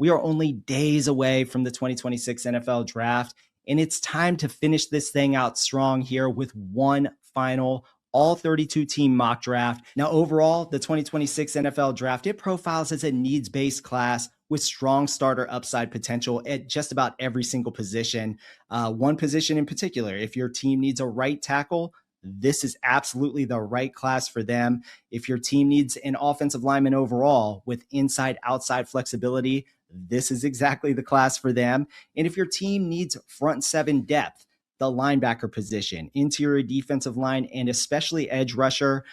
We are only days away from the 2026 NFL draft, and it's time to finish this thing out strong here with one final all 32 team mock draft. Now, overall, the 2026 NFL draft, it profiles as a needs-based class with strong starter upside potential at just about every single position. One position in particular, if your team needs a right tackle, this is absolutely the right class for them. If your team needs an offensive lineman overall with inside-outside flexibility, this is exactly the class for them. And if your team needs front seven depth, the linebacker position, interior defensive line, and especially edge rusher,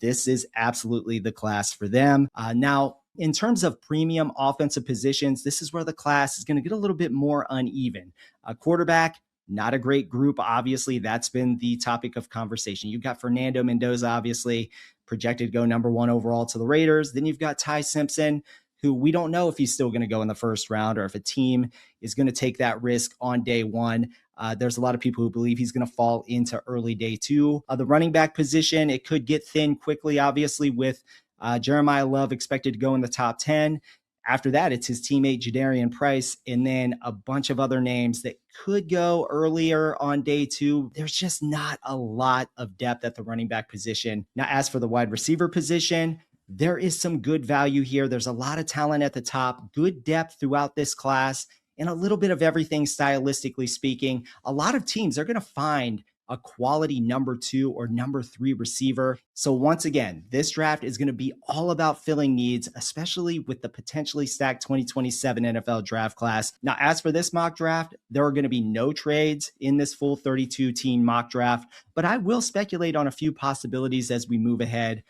this is absolutely the class for them. Now, in terms of premium offensive positions, this is where the class is going to get a little bit more uneven. Quarterback, not a great group. Obviously, that's been the topic of conversation. You've got Fernando Mendoza, obviously projected to go number 1 overall to the Raiders. Then you've got Ty Simpson, who we don't know if he's still going to go in the first round or if a team is going to take that risk on day 1. There's a lot of people who believe he's going to fall into early day 2. The running back position, it could get thin quickly, obviously, with Jeremiyah Love expected to go in the top 10. After that, it's his teammate Jadarian Price, and then a bunch of other names that could go earlier on day 2. There's just not a lot of depth at the running back position. Now, as for the wide receiver position, there is some good value here. There's a lot of talent at the top, good depth throughout this class, and a little bit of everything stylistically speaking. A lot of teams are going to find a quality number 2 or number 3 receiver. So once again, this draft is going to be all about filling needs, especially with the potentially stacked 2027 NFL draft class. Now, as for this mock draft, there are going to be no trades in this full 32 team mock draft, but I will speculate on a few possibilities as we move ahead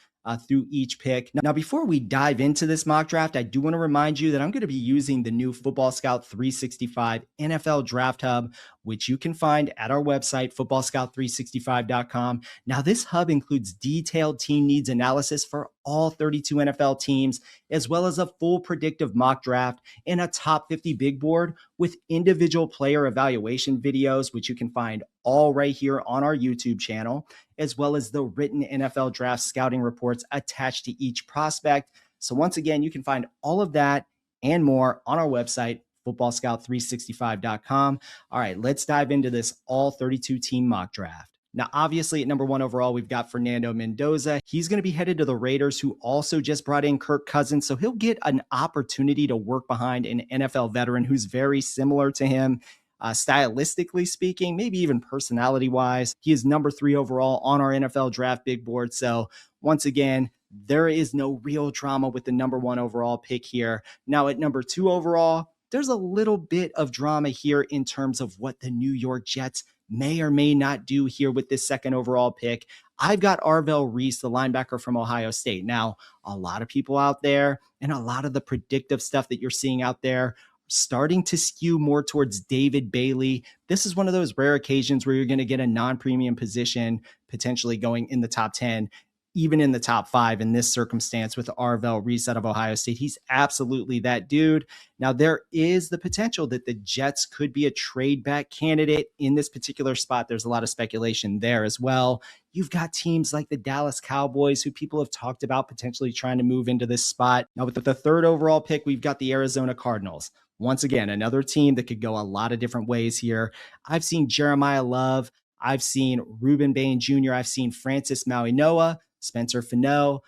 through each pick. Now, before we dive into this mock draft, I do want to remind you that I'm going to be using the new Football Scout 365 NFL Draft Hub, which you can find at our website, footballscout365.com. Now, this hub includes detailed team needs analysis for all 32 NFL teams, as well as a full predictive mock draft and a top 50 big board with individual player evaluation videos, which you can find all right here on our YouTube channel, as well as the written NFL draft scouting reports attached to each prospect. So once again, you can find all of that and more on our website, footballscout365.com. All right, let's dive into this all 32 team mock draft. Now, obviously at number 1 overall, we've got Fernando Mendoza. He's going to be headed to the Raiders, who also just brought in Kirk Cousins. So he'll get an opportunity to work behind an NFL veteran who's very similar to him. Stylistically speaking, maybe even personality wise, he is number 3 overall on our NFL draft big board. So once again, there is no real drama with the number 1 overall pick here. Now at number 2 overall, there's a little bit of drama here in terms of what the New York Jets may or may not do here with this 2nd overall pick. I've got Arvell Reese, the linebacker from Ohio State. Now, a lot of people out there and a lot of the predictive stuff that you're seeing out there starting to skew more towards David Bailey. This is one of those rare occasions where you're going to get a non-premium position potentially going in the top 10, even in the top 5 in this circumstance with Arvell Reese out of Ohio State. He's absolutely that dude. Now, there is the potential that the Jets could be a trade back candidate in this particular spot. There's a lot of speculation there as well. You've got teams like the Dallas Cowboys, who people have talked about potentially trying to move into this spot. Now, with the 3rd overall pick, we've got the Arizona Cardinals. Once again, another team that could go a lot of different ways here. I've seen Jeremiyah Love. I've seen Rueben Bain Jr. I've seen Francis Mauigoa, Spencer Fano.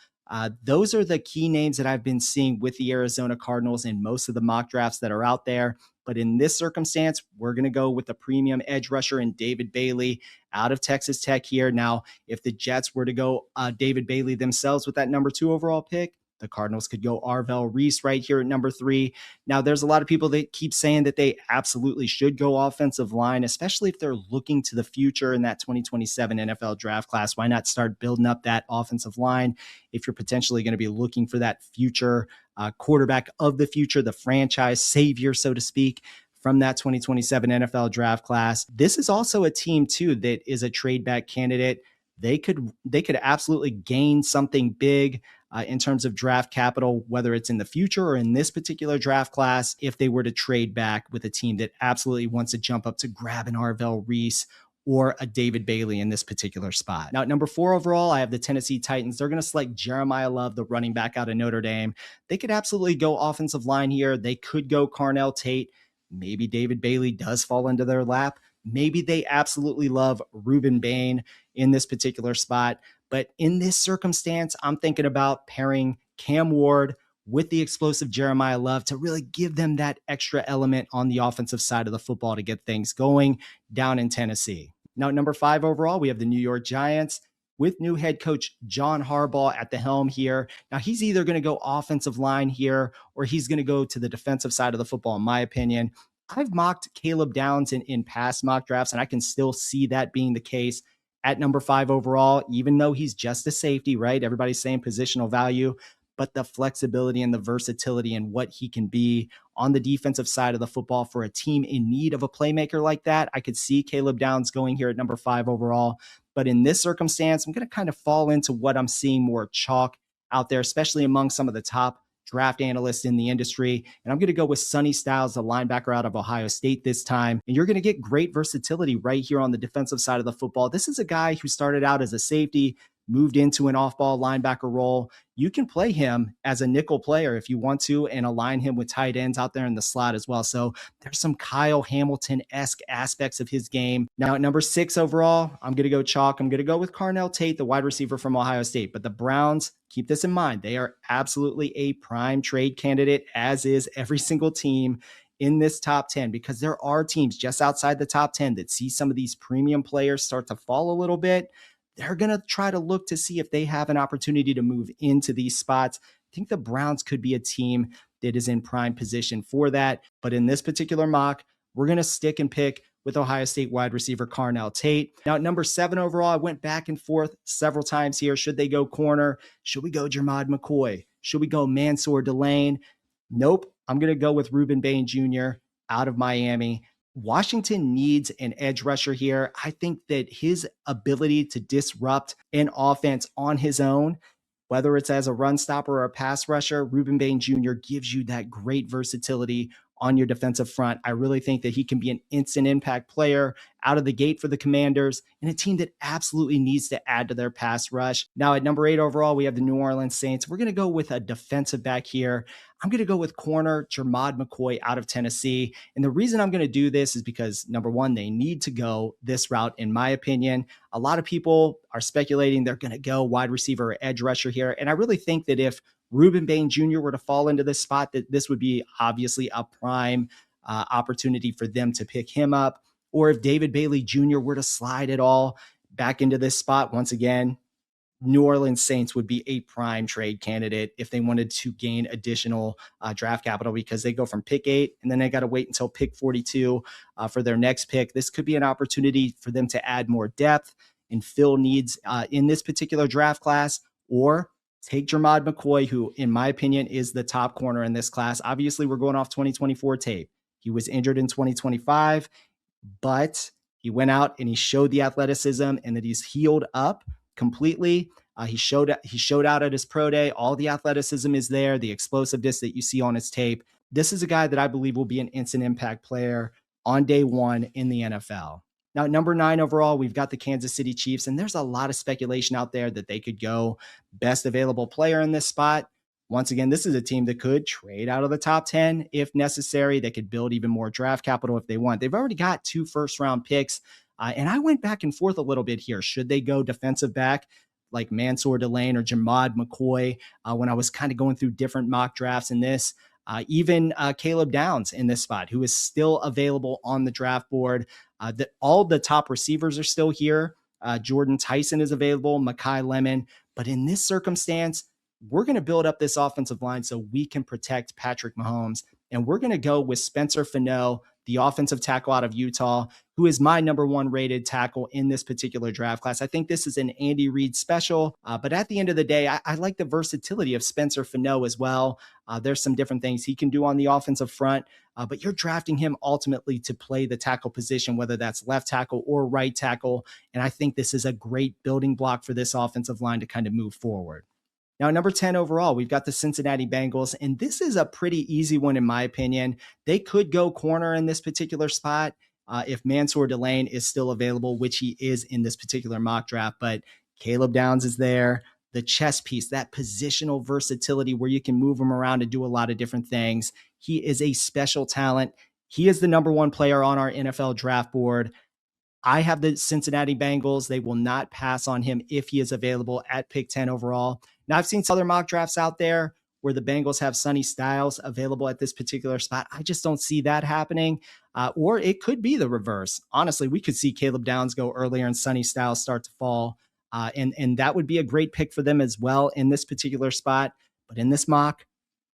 Those are the key names that I've been seeing with the Arizona Cardinals in most of the mock drafts that are out there. But in this circumstance, we're going to go with the premium edge rusher and David Bailey out of Texas Tech here. Now, if the Jets were to go David Bailey themselves with that number 2 overall pick, the Cardinals could go Arvell Reese right here at number 3. Now, there's a lot of people that keep saying that they absolutely should go offensive line, especially if they're looking to the future in that 2027 NFL draft class. Why not start building up that offensive line if you're potentially going to be looking for that future quarterback of the future, the franchise savior, so to speak, from that 2027 NFL draft class. This is also a team, too, that is a trade back candidate. They could absolutely gain something big in terms of draft capital, whether it's in the future or in this particular draft class, if they were to trade back with a team that absolutely wants to jump up to grab an Arvell Reese or a David Bailey in this particular spot. Now, at number 4 overall, I have the Tennessee Titans. They're going to select Jeremiyah Love, the running back out of Notre Dame. They could absolutely go offensive line here. They could go Carnell, Tate. Maybe David Bailey does fall into their lap. Maybe they absolutely love Rueben, Bain in this particular spot. But in this circumstance, I'm thinking about pairing Cam Ward with the explosive Jeremiyah Love to really give them that extra element on the offensive side of the football to get things going down in Tennessee. Now, at number 5 overall, we have the New York Giants with new head coach John Harbaugh at the helm here. Now, he's either going to go offensive line here or he's going to go to the defensive side of the football, in my opinion. I've mocked Caleb Downs in past mock drafts, and I can still see that being the case at number 5 overall, even though he's just a safety, right? Everybody's saying positional value, but the flexibility and the versatility and what he can be on the defensive side of the football for a team in need of a playmaker like that, I could see Caleb Downs going here at number 5 overall. But in this circumstance, I'm going to kind of fall into what I'm seeing more chalk out there, especially among some of the top draft analysts in the industry. And I'm going to go with Sonny Styles, the linebacker out of Ohio State this time. And you're going to get great versatility right here on the defensive side of the football. This is a guy who started out as a safety, moved into an off-ball linebacker role. You can play him as a nickel player if you want to and align him with tight ends out there in the slot as well. So there's some Kyle Hamilton-esque aspects of his game. Now at number 6 overall, I'm going to go chalk. I'm going to go with Carnell Tate, the wide receiver from Ohio State. But the Browns, keep this in mind, they are absolutely a prime trade candidate, as is every single team in this top 10, because there are teams just outside the top 10 that see some of these premium players start to fall a little bit. They're going to try to look to see if they have an opportunity to move into these spots. I think the Browns could be a team that is in prime position for that. But in this particular mock, we're going to stick and pick with Ohio State wide receiver Carnell Tate. Now at number 7 overall, I went back and forth several times here. Should they go corner? Should we go Jermod McCoy? Should we go Mansoor, Delane? Nope. I'm going to go with Rueben Bain Jr. out of Miami. Washington needs an edge rusher here. I think that his ability to disrupt an offense on his own, whether it's as a run stopper or a pass rusher, Rueben Bain Jr. gives you that great versatility on your defensive front. I really think that he can be an instant impact player out of the gate for the Commanders and a team that absolutely needs to add to their pass rush. Now at number 8 overall, we have the New Orleans Saints. We're going to go with a defensive back here. I'm going to go with corner Jermod McCoy out of Tennessee. And the reason I'm going to do this is because, number 1, they need to go this route, in my opinion. A lot of people are speculating they're going to go wide receiver or edge rusher here. And I really think that if Rueben Bain Jr. were to fall into this spot, that this would be obviously a prime opportunity for them to pick him up. Or if David Bailey Jr. were to slide at all back into this spot, once again, New Orleans Saints would be a prime trade candidate if they wanted to gain additional draft capital, because they go from pick 8 and then they got to wait until pick 42 for their next pick. This could be an opportunity for them to add more depth and fill needs in this particular draft class, or take Jermod McCoy, who, in my opinion, is the top corner in this class. Obviously, we're going off 2024 tape. He was injured in 2025, but he went out and he showed the athleticism and that he's healed up completely. He showed out at his pro day. All the athleticism is there, the explosiveness that you see on his tape. This is a guy that I believe will be an instant impact player on day 1 in the NFL. Now, at number 9 overall, we've got the Kansas City Chiefs, and there's a lot of speculation out there that they could go best available player in this spot. Once again, this is a team that could trade out of the top 10 if necessary. They could build even more draft capital if they want. They've already got 2 first-round picks, and I went back and forth a little bit here. Should they go defensive back like Mansoor, Delane, or Jermod McCoy when I was kind of going through different mock drafts in this? Even Caleb Downs in this spot, who is still available on the draft board. All the top receivers are still here. Jordyn, Tyson is available, Makai Lemon. But in this circumstance, we're going to build up this offensive line so we can protect Patrick Mahomes. And we're going to go with Spencer Fano, the offensive tackle out of Utah, who is my number 1 rated tackle in this particular draft class. I think this is an Andy Reid special, but at the end of the day, I like the versatility of Spencer Fano as well. There's some different things he can do on the offensive front, but you're drafting him ultimately to play the tackle position, whether that's left tackle or right tackle. And I think this is a great building block for this offensive line to kind of move forward. Now, number 10 overall, we've got the Cincinnati Bengals, and this is a pretty easy one in my opinion. They could go corner in this particular spot. if Mansoor Delane is still available, which he is in this particular mock draft. But Caleb Downs is there. The chess piece, that positional versatility where you can move him around and do a lot of different things. He is a special talent. He is the number one player on our NFL draft board. I have the Cincinnati Bengals. They will not pass on him if he is available at pick 10 overall. Now, I've seen some other mock drafts out there where the Bengals have Sonny Styles available at this particular spot. I just don't see that happening. Or it could be the reverse. Honestly, we could see Caleb Downs go earlier and Sonny Styles start to fall. And that would be a great pick for them as well in this particular spot. But in this mock,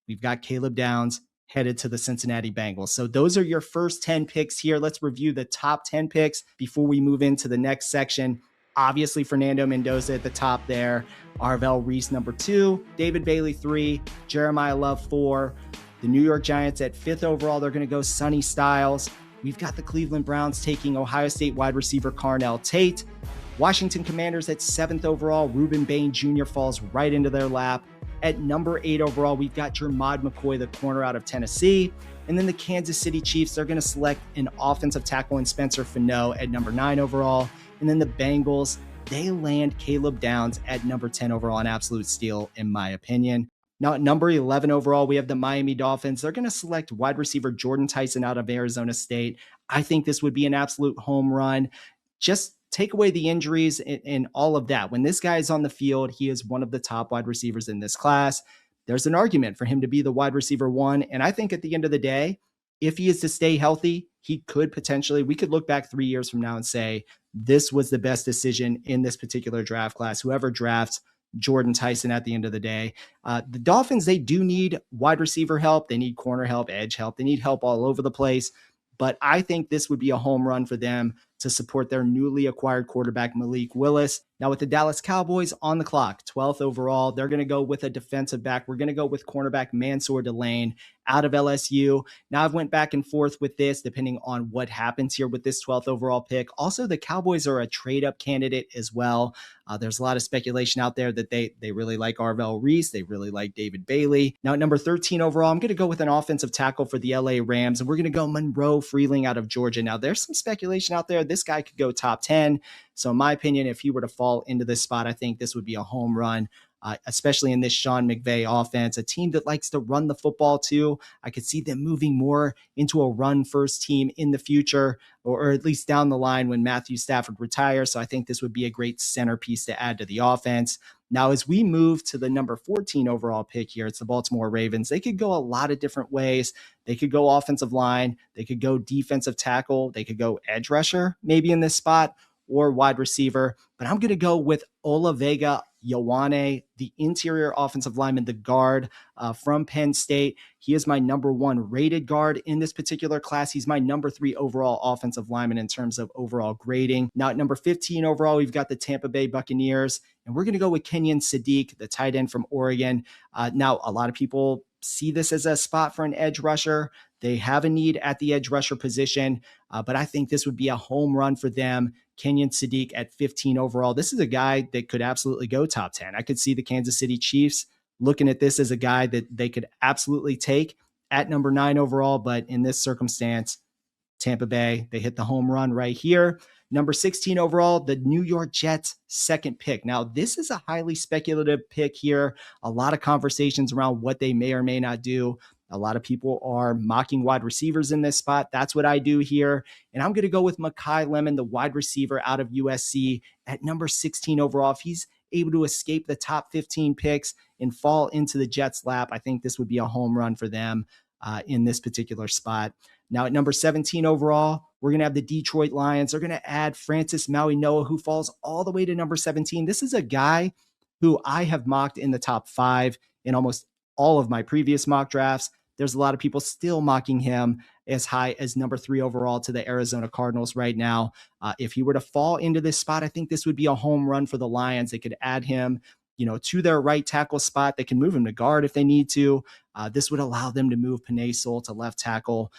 we've got Caleb Downs headed to the Cincinnati Bengals. So those are your first 10 picks here. Let's review the top 10 picks before we move into the next section. Obviously, Fernando Mendoza at the top there. Arvell, Reese, number 2. David Bailey, 3. Jeremiyah Love, 4. The New York Giants at 5th overall. They're going to go Sonny Styles. We've got the Cleveland Browns taking Ohio State wide receiver Carnell Tate. Washington Commanders at 7th overall. Rueben Bain Jr. falls right into their lap. At number 8 overall, we've got Jermod McCoy, the corner out of Tennessee. And then the Kansas City Chiefs, they're going to select an offensive tackle in Spencer Fano at number 9 overall. And then the Bengals, they land Caleb Downs at number 10 overall, an absolute steal, in my opinion. Now, at number 11 overall, we have the Miami Dolphins. They're going to select wide receiver Jordyn Tyson out of Arizona State. I think this would be an absolute home run. Just take away the injuries and all of that. When this guy is on the field, he is one of the top wide receivers in this class. There's an argument for him to be the wide receiver 1. And I think at the end of the day, if he is to stay healthy, he could potentially, we could look back 3 years from now and say, this was the best decision in this particular draft class. Whoever drafts Jordyn Tyson at the end of the day. The Dolphins, they do need wide receiver help. They need corner help, edge help. They need help all over the place. But I think this would be a home run for them to support their newly acquired quarterback, Malik Willis. Now with the Dallas Cowboys on the clock, 12th overall, they're going to go with a defensive back. We're going to go with cornerback Mansoor Delane out of LSU. Now I've went back and forth with this depending on what happens here with this 12th overall pick. Also, the Cowboys are a trade-up candidate as well. There's a lot of speculation out there that they really like Arvell, Reese. They really like David Bailey. Now at number 13 overall, I'm going to go with an offensive tackle for the LA Rams, and we're going to go Monroe Freeling out of Georgia. Now there's some speculation out there. This guy could go top 10. So in my opinion, if he were to fall into this spot, I think this would be a home run, especially in this Sean McVay offense, a team that likes to run the football too. I could see them moving more into a run-first team in the future, or at least down the line when Matthew Stafford retires. So I think this would be a great centerpiece to add to the offense. Now, as we move to the number 14 overall pick here, it's the Baltimore Ravens. They could go a lot of different ways. They could go offensive line. They could go defensive tackle. They could go edge rusher, maybe in this spot, or wide receiver. But I'm going to go with Olaivavega, Ioane, the interior offensive lineman, the guard from Penn State. He is my number 1 rated guard in this particular class. He's my number 3 overall offensive lineman in terms of overall grading. Now at number 15 overall, we've got the Tampa Bay Buccaneers, and we're going to go with Kenyon Sadiq, the tight end from Oregon. Now, a lot of people see this as a spot for an edge rusher. They have a need at the edge rusher position, but I think this would be a home run for them. Kenyon Sadiq at 15 overall. This is a guy that could absolutely go top 10. I could see the Kansas City Chiefs looking at this as a guy that they could absolutely take at number 9 overall, but in this circumstance, Tampa Bay, they hit the home run right here. Number 16 overall, the New York Jets, second pick. Now, this is a highly speculative pick here. A lot of conversations around what they may or may not do. A lot of people are mocking wide receivers in this spot. That's what I do here. And I'm going to go with Makai Lemon, the wide receiver out of USC at number 16 overall. If he's able to escape the top 15 picks and fall into the Jets' lap, I think this would be a home run for them in this particular spot. Now at number 17 overall, we're going to have the Detroit Lions. They're going to add Francis Maui-Noah, who falls all the way to number 17. This is a guy who I have mocked in the top 5 in almost all of my previous mock drafts. There's a lot of people still mocking him as high as number 3 overall to the Arizona Cardinals right now. If he were to fall into this spot, I think this would be a home run for the Lions. They could add him, to their right tackle spot. They can move him to guard if they need to. This would allow them to move Penei Sewell to left tackle,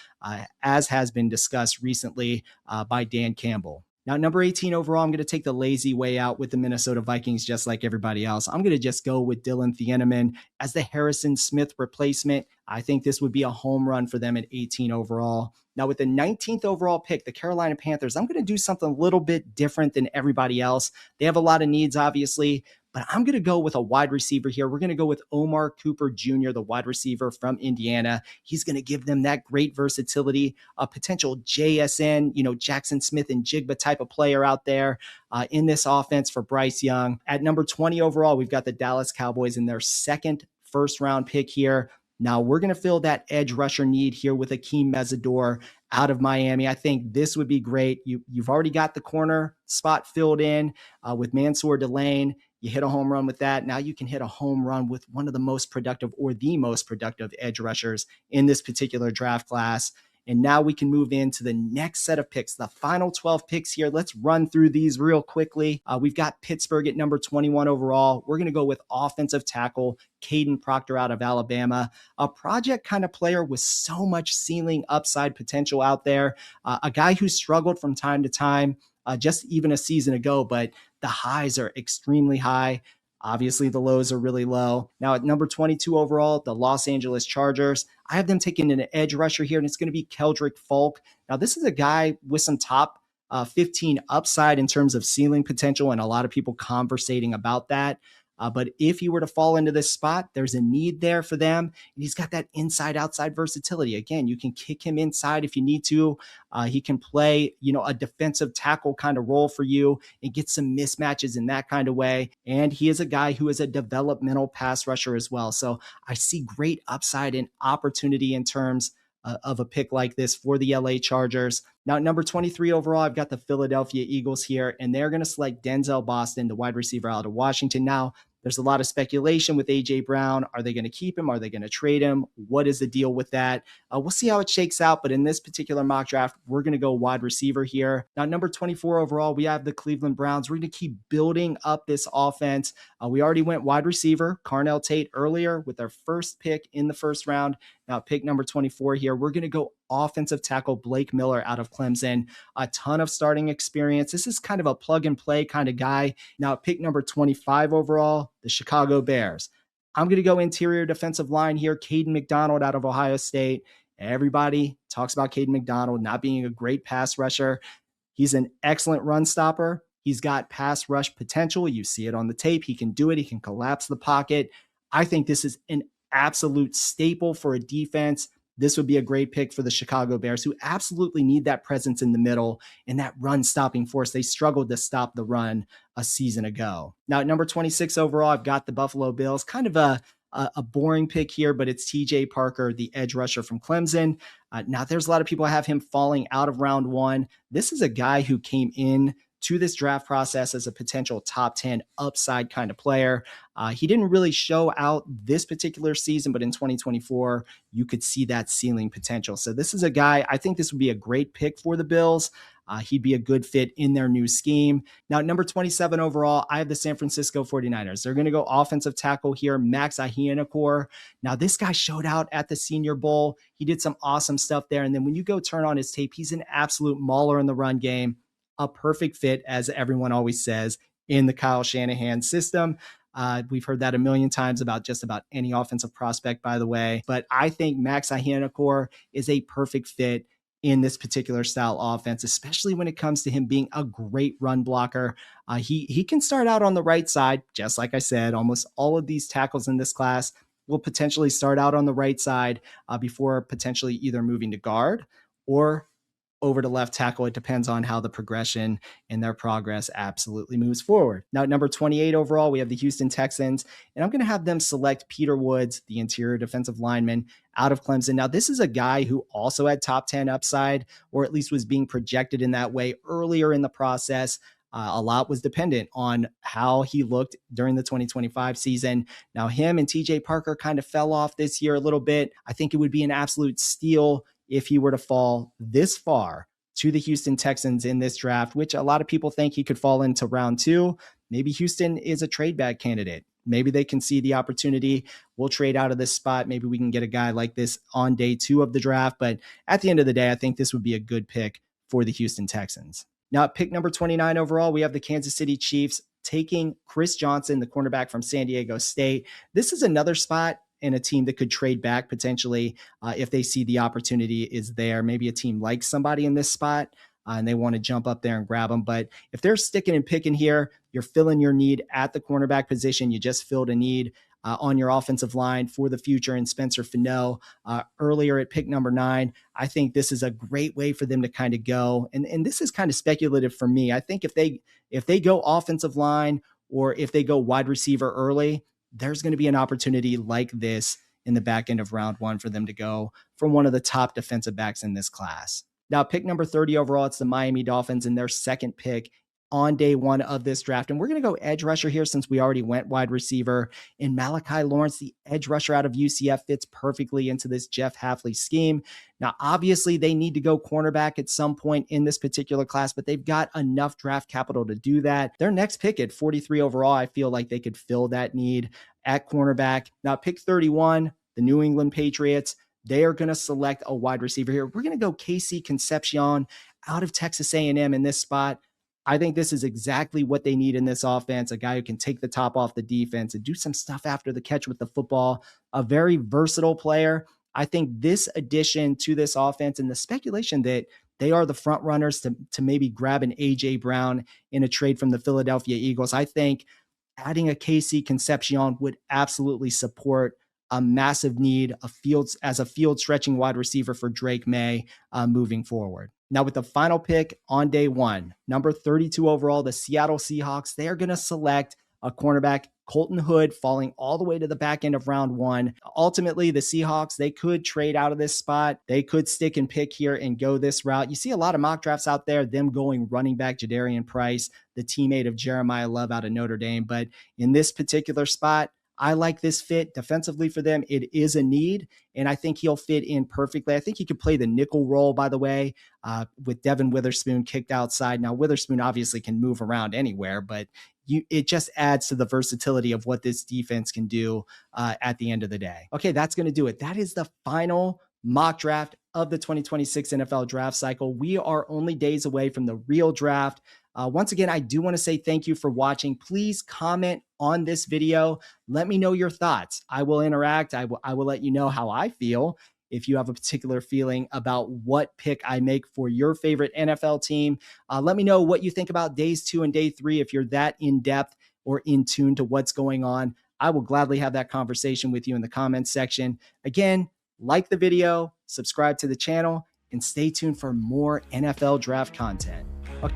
as has been discussed recently by Dan Campbell. Now, number 18 overall, I'm going to take the lazy way out with the Minnesota Vikings, just like everybody else. I'm going to just go with Dylan Thieneman as the Harrison Smith replacement. I think this would be a home run for them at 18 overall. Now, with the 19th overall pick, the Carolina Panthers, I'm going to do something a little bit different than everybody else. They have a lot of needs, obviously, but I'm going to go with a wide receiver here. We're going to go with Omar Cooper Jr., the wide receiver from Indiana. He's going to give them that great versatility, a potential JSN, Jackson Smith and Jigba type of player out there in this offense for Bryce Young. At number 20 overall, we've got the Dallas Cowboys in their second first-round pick here. Now, we're going to fill that edge rusher need here with Akeem Mesidor out of Miami. I think this would be great. You've already got the corner spot filled in with Mansoor, Delane. You hit a home run with that. Now you can hit a home run with one of the most productive or the most productive edge rushers in this particular draft class. And now we can move into the next set of picks, the final 12 picks here. Let's run through these real quickly. We've got Pittsburgh at number 21 overall. We're going to go with offensive tackle Caden Proctor out of Alabama, a project kind of player with so much ceiling upside potential out there, a guy who struggled from time to time, just even a season ago, but the highs are extremely high. Obviously, the lows are really low. Now, at number 22 overall, the Los Angeles Chargers, I have them taking an edge rusher here, and it's going to be Keldrick Falk. Now, this is a guy with some top 15 upside in terms of ceiling potential, and a lot of people conversating about that. But if he were to fall into this spot, there's a need there for them. And he's got that inside-outside versatility. Again, you can kick him inside if you need to. He can play, a defensive tackle kind of role for you and get some mismatches in that kind of way. And he is a guy who is a developmental pass rusher as well. So I see great upside and opportunity in terms of a pick like this for the LA Chargers. Now, at number 23 overall, I've got the Philadelphia Eagles here, and they're going to select Denzel Boston, the wide receiver out of Washington. Now, there's a lot of speculation with A.J. Brown. Are they going to keep him? Are they going to trade him? What is the deal with that? We'll see how it shakes out, but in this particular mock draft, we're going to go wide receiver here. Now, number 24 overall, we have the Cleveland Browns. We're going to keep building up this offense. We already went wide receiver, Carnell Tate earlier with our first pick in the first round. Now, pick number 24 here, we're going to go offensive tackle Blake Miller out of Clemson. A ton of starting experience. This is kind of a plug and play kind of guy. Now, pick number 25 overall, the Chicago Bears. I'm going to go interior defensive line here, Caden McDonald out of Ohio State. Everybody talks about Caden McDonald not being a great pass rusher. He's an excellent run stopper. He's got pass rush potential. You see it on the tape. He can do it. He can collapse the pocket. I think this is an absolute staple for a defense. This would be a great pick for the Chicago Bears, who absolutely need that presence in the middle and that run stopping force. They struggled to stop the run a season ago. Now, at number 26 overall, I've got the Buffalo Bills. Kind of a boring pick here, but it's TJ Parker, the edge rusher from Clemson. Now, there's a lot of people have him falling out of round one. This is a guy who came in to this draft process as a potential top 10 upside kind of player. He didn't really show out this particular season, but in 2024, you could see that ceiling potential. So this is a guy, I think this would be a great pick for the Bills. He'd be a good fit in their new scheme. Now, at number 27 overall, I have the San Francisco 49ers. They're going to go offensive tackle here, Max Iheanachor. Now, this guy showed out at the Senior Bowl. He did some awesome stuff there. And then when you go turn on his tape, he's an absolute mauler in the run game. A perfect fit, as everyone always says, in the Kyle Shanahan system. We've heard that a million times about just about any offensive prospect, by the way. But I think Max Iheanachor is a perfect fit in this particular style offense, especially when it comes to him being a great run blocker. He can start out on the right side, just like I said. Almost all of these tackles in this class will potentially start out on the right side before potentially either moving to guard or over to left tackle. It depends on how the progression and their progress absolutely moves forward. Now, at number 28 overall, we have the Houston Texans, and I'm going to have them select Peter Woods, the interior defensive lineman out of Clemson. Now, this is a guy who also had top 10 upside, or at least was being projected in that way earlier in the process. A lot was dependent on how he looked during the 2025 season. Now, him and TJ Parker kind of fell off this year a little bit. I think it would be an absolute steal if he were to fall this far to the Houston Texans in this draft, which a lot of people think he could fall into round 2. Maybe Houston is a trade back candidate. Maybe they can see the opportunity. We'll trade out of this spot. Maybe we can get a guy like this on day 2 of the draft. But at the end of the day, I think this would be a good pick for the Houston Texans. Now at pick number 29 overall, we have the Kansas City Chiefs taking Chris Johnson, the cornerback from San Diego State. This is another spot in a team that could trade back potentially if they see the opportunity is there. Maybe a team likes somebody in this spot and they want to jump up there and grab them. But if they're sticking and picking here, you're filling your need at the cornerback position. You just filled a need on your offensive line for the future in Spencer Fano earlier at pick number 9. I think this is a great way for them to kind of go. And this is kind of speculative for me. I think if they go offensive line or if they go wide receiver early, there's going to be an opportunity like this in the back end of round 1 for them to go from one of the top defensive backs in this class. Now, pick number 30 overall, it's the Miami Dolphins and their second pick on day 1 of this draft. And we're going to go edge rusher here since we already went wide receiver. And Malachi Lawrence, the edge rusher out of UCF, fits perfectly into this Jeff Hafley scheme. Now, obviously, they need to go cornerback at some point in this particular class, but they've got enough draft capital to do that. Their next pick at 43 overall, I feel like they could fill that need at cornerback. Now, pick 31, the New England Patriots, they are going to select a wide receiver here. We're going to go KC Concepcion out of Texas A&M in this spot. I think this is exactly what they need in this offense, a guy who can take the top off the defense and do some stuff after the catch with the football, a very versatile player. I think this addition to this offense and the speculation that they are the front runners to maybe grab an A.J. Brown in a trade from the Philadelphia Eagles, I think adding a KC Concepcion would absolutely support a massive need as a field stretching wide receiver for Drake May moving forward. Now with the final pick on day 1, number 32 overall, the Seattle Seahawks, they are going to select a cornerback, Colton Hood, falling all the way to the back end of round 1. Ultimately, the Seahawks, they could trade out of this spot. They could stick and pick here and go this route. You see a lot of mock drafts out there, them going running back Jadarian Price, the teammate of Jeremiyah Love out of Notre Dame. But in this particular spot, I like this fit defensively for them. It is a need, and I think he'll fit in perfectly. I think he could play the nickel role, by the way, with Devin Witherspoon kicked outside. Now, Witherspoon obviously can move around anywhere, but it just adds to the versatility of what this defense can do at the end of the day. Okay, that's going to do it. That is the final mock draft of the 2026 NFL draft cycle. We are only days away from the real draft. Once again, I do want to say thank you for watching. Please comment on this video. Let me know your thoughts. I will interact. I will let you know how I feel. If you have a particular feeling about what pick I make for your favorite NFL team, let me know what you think about days 2 and day 3. If you're that in depth or in tune to what's going on, I will gladly have that conversation with you in the comments section. Again, like the video, subscribe to the channel, and stay tuned for more NFL draft content. Okay.